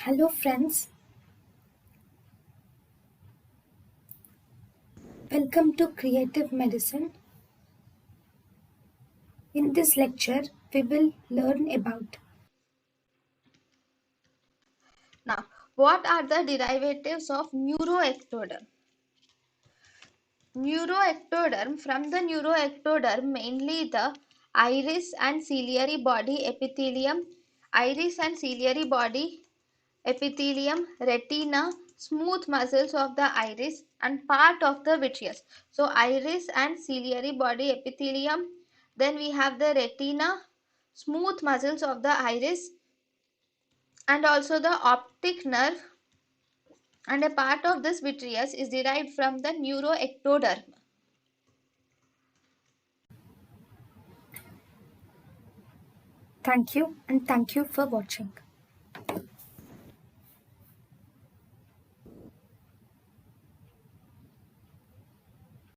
Hello friends, welcome to Creative Medicine. In this lecture, we will learn about Now, what are the derivatives of neuroectoderm? Neuroectoderm, from the neuroectoderm, mainly the iris and ciliary body epithelium, retina, smooth muscles of the iris, and part of the vitreous. So, iris and ciliary body epithelium, then we have the retina, smooth muscles of the iris, and also the optic nerve, and a part of this vitreous is derived from the neuroectoderm. thank you and thank you for watching.